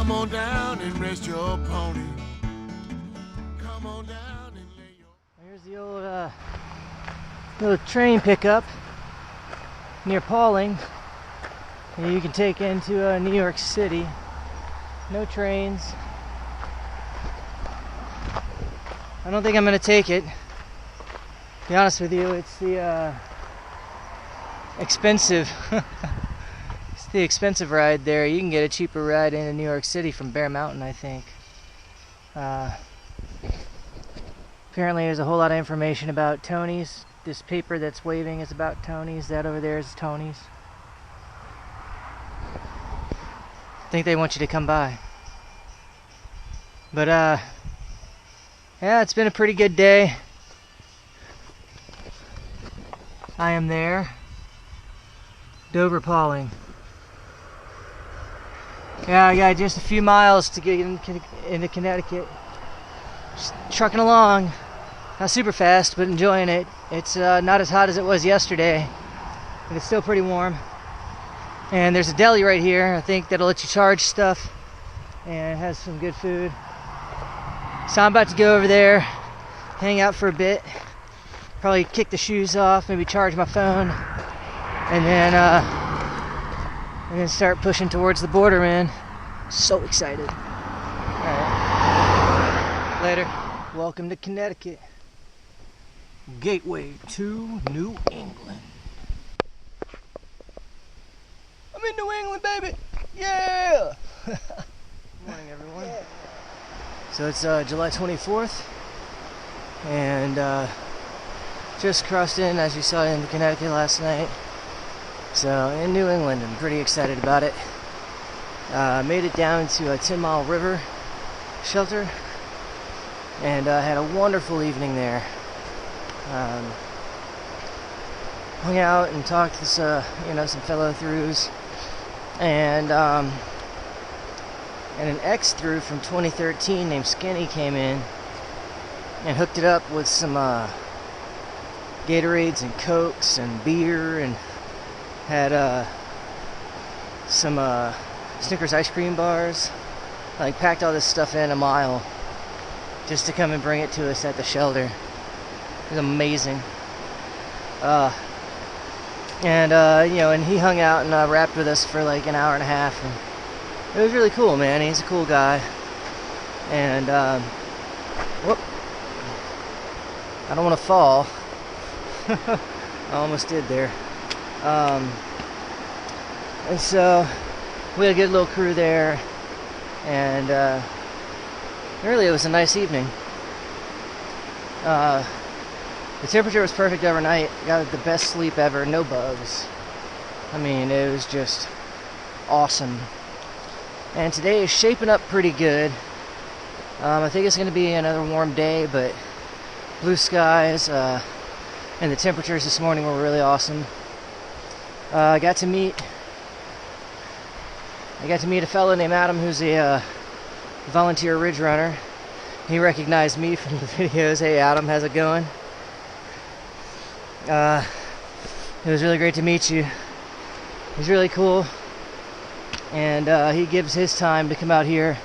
Come on down and rest your pony. Come on down and lay your... Here's the old little train pickup near Pauling. You can take into New York City. No trains. I don't think I'm gonna take it. To be honest with you, it's the expensive. It's the expensive ride there. You can get a cheaper ride into New York City from Bear Mountain, I think. Apparently, there's a whole lot of information about Tony's. This paper that's waving is about Tony's. That over there is Tony's. I think they want you to come by. But yeah, it's been a pretty good day. I am there. Dover Pauling. Yeah, I got just a few miles to get into Connecticut. Just trucking along. Not super fast, but enjoying it. It's not as hot as it was yesterday, but it's still pretty warm. And there's a deli right here, I think, that'll let you charge stuff, and it has some good food. So I'm about to go over there, hang out for a bit, probably kick the shoes off, maybe charge my phone, and then start pushing towards the border, man. So excited. Alright. Later. Welcome to Connecticut. Gateway to New England. I'm in New England, baby! Yeah! Good morning, everyone. Yeah. So it's July 24th, and just crossed in, as you saw, into Connecticut last night. So in New England, I'm pretty excited about it. Made it down to a 10 Mile River shelter, and had a wonderful evening there. Hung out and talked to some fellow throughs, and an ex-through from 2013 named Skinny came in and hooked it up with some Gatorades and Cokes and beer, and had some Snickers ice cream bars. Like, packed all this stuff in a mile just to come and bring it to us at the shelter. It was amazing. And he hung out and rapped with us for like an hour and a half, and it was really cool, man. He's a cool guy. And whoop, I don't want to fall. I almost did there. And so we had a good little crew there, and really it was a nice evening. The temperature was perfect overnight. Got the best sleep ever. No bugs. I mean, it was just awesome. And today is shaping up pretty good. I think it's going to be another warm day, but blue skies, and the temperatures this morning were really awesome. I got to meet a fellow named Adam, who's a volunteer ridge runner. He recognized me from the videos. Hey Adam, how's it going? It was really great to meet you. He's really cool, and he gives his time to come out here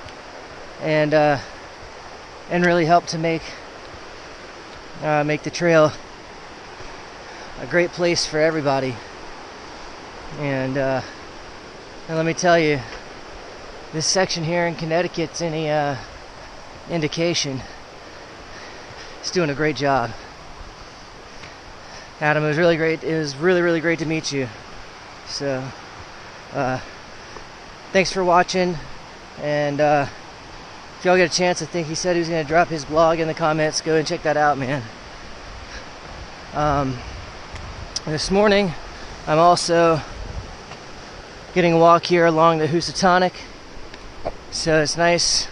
and really help to make the trail a great place for everybody. And let me tell you, this section here in Connecticut's any indication, it's doing a great job. Adam, it was really great. It was really, really great to meet you. So, thanks for watching. And if y'all get a chance, I think he said he was going to drop his blog in the comments. Go and check that out, man. This morning, I'm also getting a walk here along the Housatonic. So it's nice,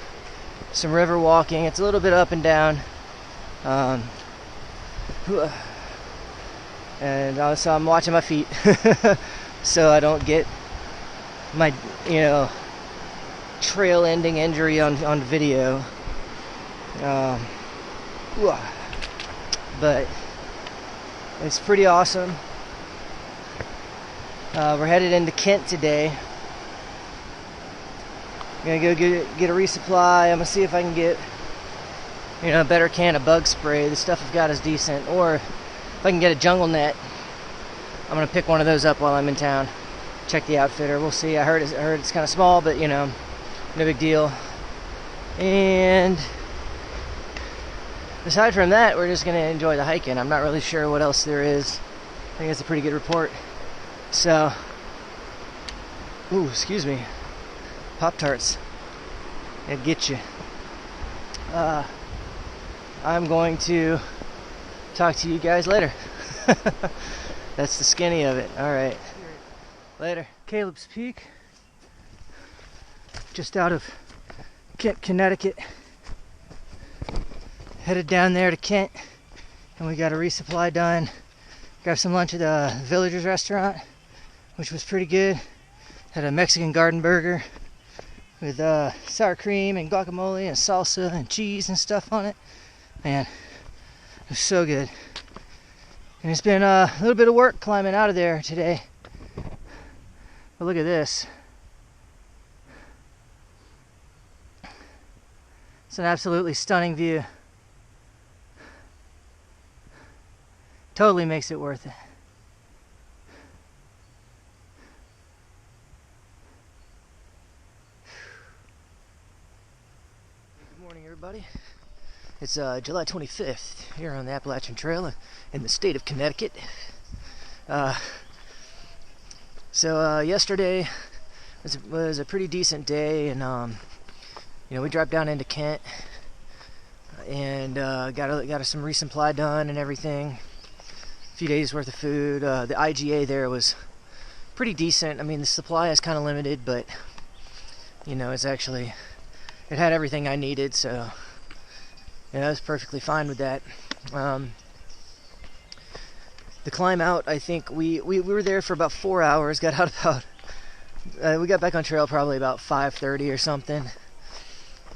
some river walking. It's a little bit up and down. And also I'm watching my feet so I don't get my, trail ending injury on video. But it's pretty awesome. We're headed into Kent today. gonna go get a resupply. I'm gonna see if I can get, you know, a better can of bug spray. The stuff I've got is decent. Or if I can get a jungle net, I'm gonna pick one of those up while I'm in town. Check the outfitter. We'll see. I heard it's kind of small, but you know, no big deal. And aside from that, we're just gonna enjoy the hiking. I'm not really sure what else there is. I think it's a pretty good report. So, ooh, excuse me. Pop-Tarts. It'd get you. I'm going to talk to you guys later. That's the skinny of it. Alright. Later. Caleb's Peak. Just out of Kent, Connecticut. Headed down there to Kent. And we got a resupply done. Got some lunch at the Villagers restaurant, which was pretty good. Had a Mexican garden burger with sour cream and guacamole and salsa and cheese and stuff on it. Man, it was so good. And it's been a little bit of work climbing out of there today. But look at this. It's an absolutely stunning view. Totally makes it worth it. Good morning, everybody. It's July 25th here on the Appalachian Trail in the state of Connecticut. Yesterday was a pretty decent day, and you know, we dropped down into Kent and got us some resupply done and everything. A few days worth of food. The IGA there was pretty decent. I mean, the supply is kind of limited, but you know, it had everything I needed, so yeah, I was perfectly fine with that. The climb out, I think we were there for about 4 hours. Got out about we got back on trail probably about 5:30 or something,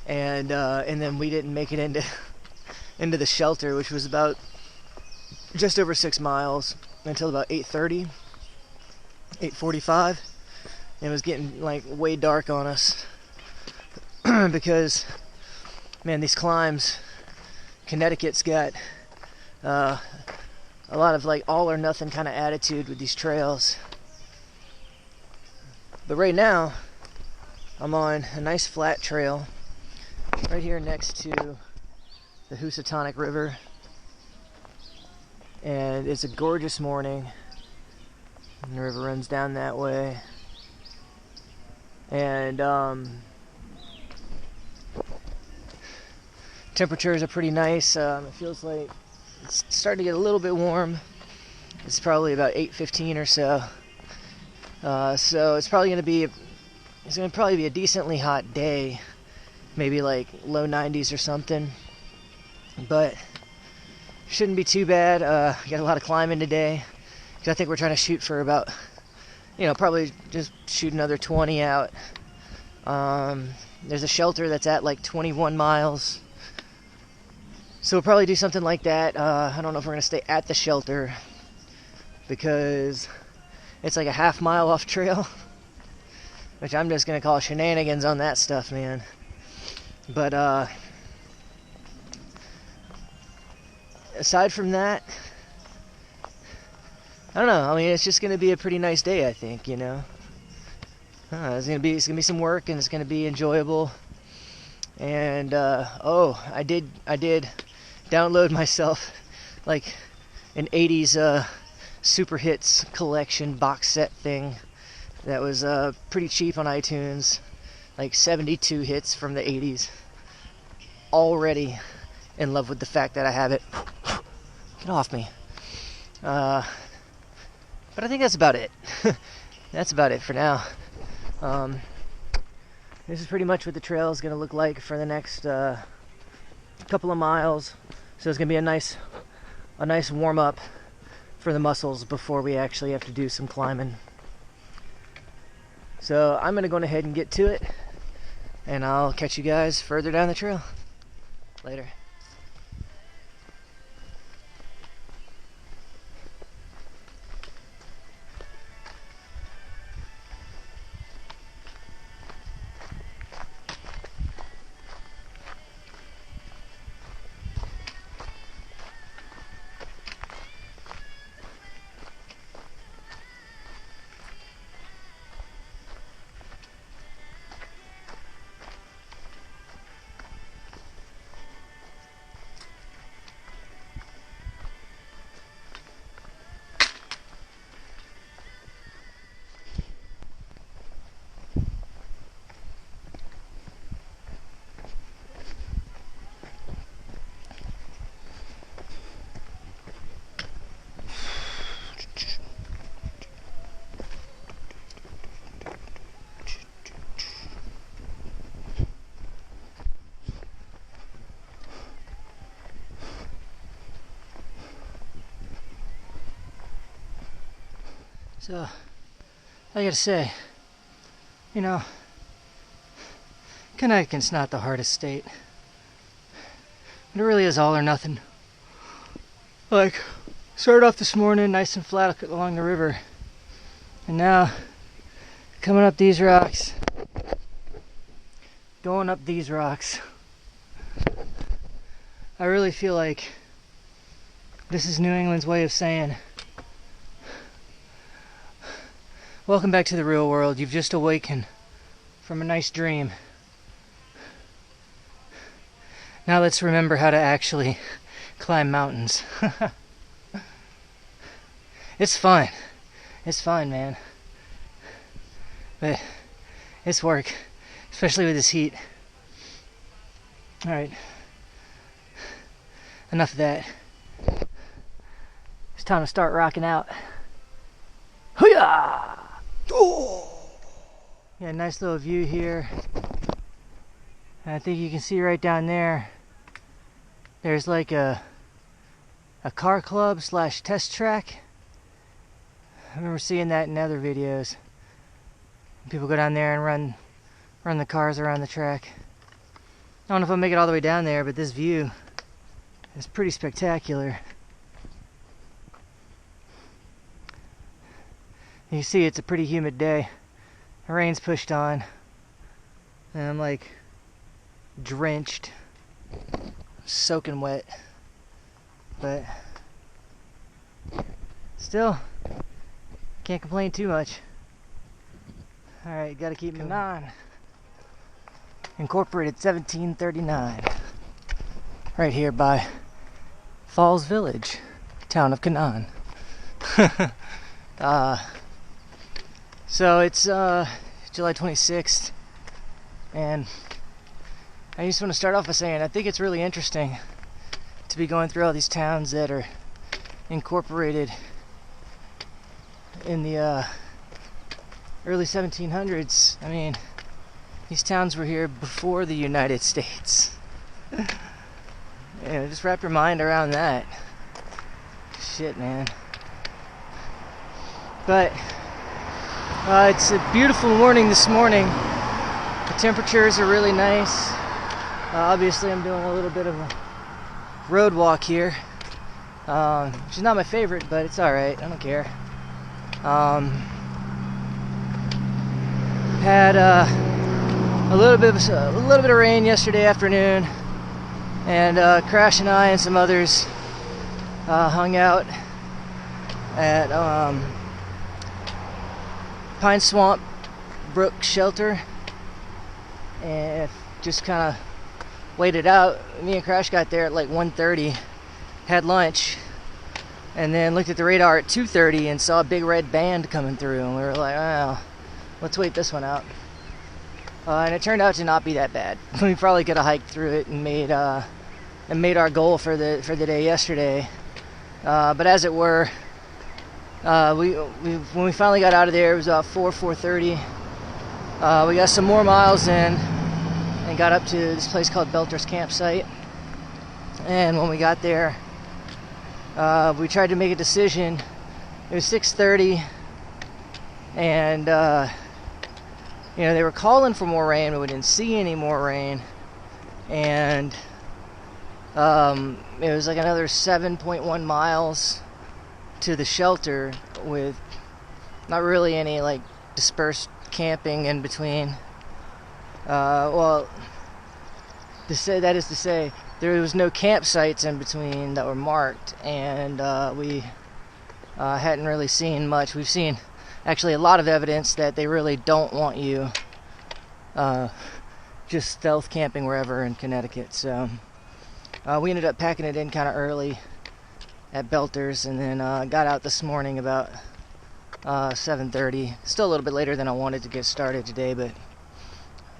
and then we didn't make it into the shelter, which was about just over 6 miles, until about 8:30, 8:45. It was getting like way dark on us because, man, these climbs, Connecticut's got a lot of like all or nothing kind of attitude with these trails. But right now, I'm on a nice flat trail right here next to the Housatonic River. And it's a gorgeous morning. And the river runs down that way. And temperatures are pretty nice. It feels like it's starting to get a little bit warm. It's probably about 8:15 or so. So it's probably going to be a decently hot day, maybe like low 90s or something. But shouldn't be too bad. Got a lot of climbing today, because I think we're trying to shoot for about, you know, probably just shoot another 20 out. There's a shelter that's at like 21 miles. So we'll probably do something like that. I don't know if we're going to stay at the shelter, because it's like a half mile off trail, which I'm just going to call shenanigans on that stuff, man. But aside from that, I don't know. I mean, it's just going to be a pretty nice day, I think, you know. It's going to be some work, and it's going to be enjoyable. And I did download myself like an 80s super hits collection box set thing that was pretty cheap on iTunes, like 72 hits from the 80s. Already in love with the fact that I have it. Get off me. But I think that's about it. That's about it for now. This is pretty much what the trail is going to look like for the next couple of miles. So it's going to be a nice warm up for the muscles before we actually have to do some climbing. So I'm going to go ahead and get to it, and I'll catch you guys further down the trail. Later. So, I gotta say, you know, Connecticut's not the hardest state. It really is all or nothing. Like, started off this morning nice and flat along the river, and now coming up these rocks, going up these rocks. I really feel like this is New England's way of saying, welcome back to the real world. You've just awakened from a nice dream. Now let's remember how to actually climb mountains. It's fun. It's fun, man. But it's work, especially with this heat. Alright. Enough of that. It's time to start rocking out. Hoo-yah! Oh! Yeah, nice little view here. And I think you can see right down there, there's like a car club / test track. I remember seeing that in other videos. People go down there and run the cars around the track. I don't know if I'll make it all the way down there, but this view is pretty spectacular. You see it's a pretty humid day. The rain's pushed on, and I'm like drenched, soaking wet, but still can't complain too much. Alright, gotta keep moving on. Incorporated 1739. Right here by Falls Village, town of Canaan. So it's July 26th, and I just want to start off by saying I think it's really interesting to be going through all these towns that are incorporated in the early 1700s. I mean, these towns were here before the United States. Just wrap your mind around that. Shit, man. But it's a beautiful morning this morning. The temperatures are really nice. Obviously, I'm doing a little bit of a road walk here, which is not my favorite, but it's all right. I don't care. Had a little bit of rain yesterday afternoon, and Crash and I and some others hung out at Pine Swamp Brook Shelter and just kind of waited out. Me and Crash got there at like 1:30, had lunch, and then looked at the radar at 2:30 and saw a big red band coming through, and we were like, well, let's wait this one out. And it turned out to not be that bad. We probably could have hiked through it and made our goal for the day yesterday. But as it were, when we finally got out of there, it was about 4:30. We got some more miles in and got up to this place called Belter's Campsite. And when we got there, we tried to make a decision. It was 6:30, and they were calling for more rain, but we didn't see any more rain. And it was like another 7.1 miles to the shelter with not really any like dispersed camping in between. That is to say, there was no campsites in between that were marked, and we hadn't really seen much. We've seen actually a lot of evidence that they really don't want you just stealth camping wherever in Connecticut. So we ended up packing it in kind of early at Belter's, and then got out this morning about 7:30. Still a little bit later than I wanted to get started today, but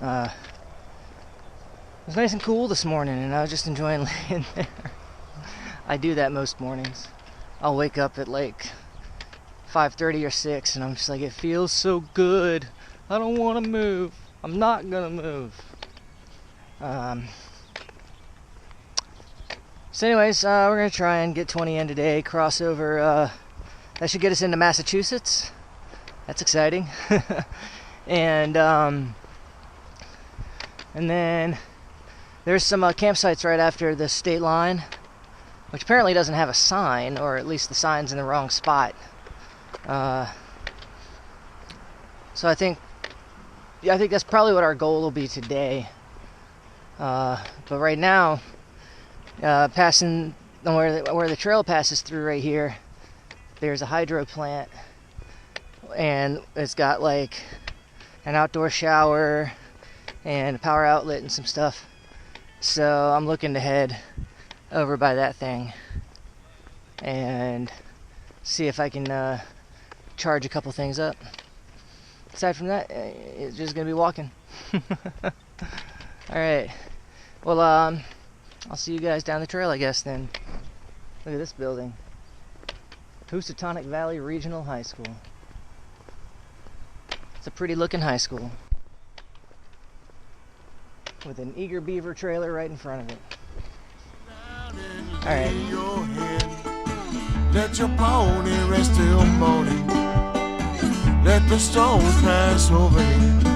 it was nice and cool this morning, and I was just enjoying laying there. I do that most mornings. I'll wake up at like 5:30 or 6, and I'm just like, it feels so good. I don't want to move. I'm not gonna move. So anyways, we're gonna try and get 20 in today. Cross over. That should get us into Massachusetts. That's exciting. And then there's some campsites right after the state line, which apparently doesn't have a sign, or at least the sign's in the wrong spot. So I think that's probably what our goal will be today. But right now, passing where the trail passes through right here, there's a hydro plant, and it's got like an outdoor shower and a power outlet and some stuff. So I'm looking to head over by that thing and see if I can charge a couple things up. Aside from that, it's just gonna be walking. Alright, well I'll see you guys down the trail, I guess, then. Look at this building. Housatonic Valley Regional High School. It's a pretty looking high school with an Eager Beaver trailer right in front of it. Alright. Let your pony rest till morning. Let the storms pass over you.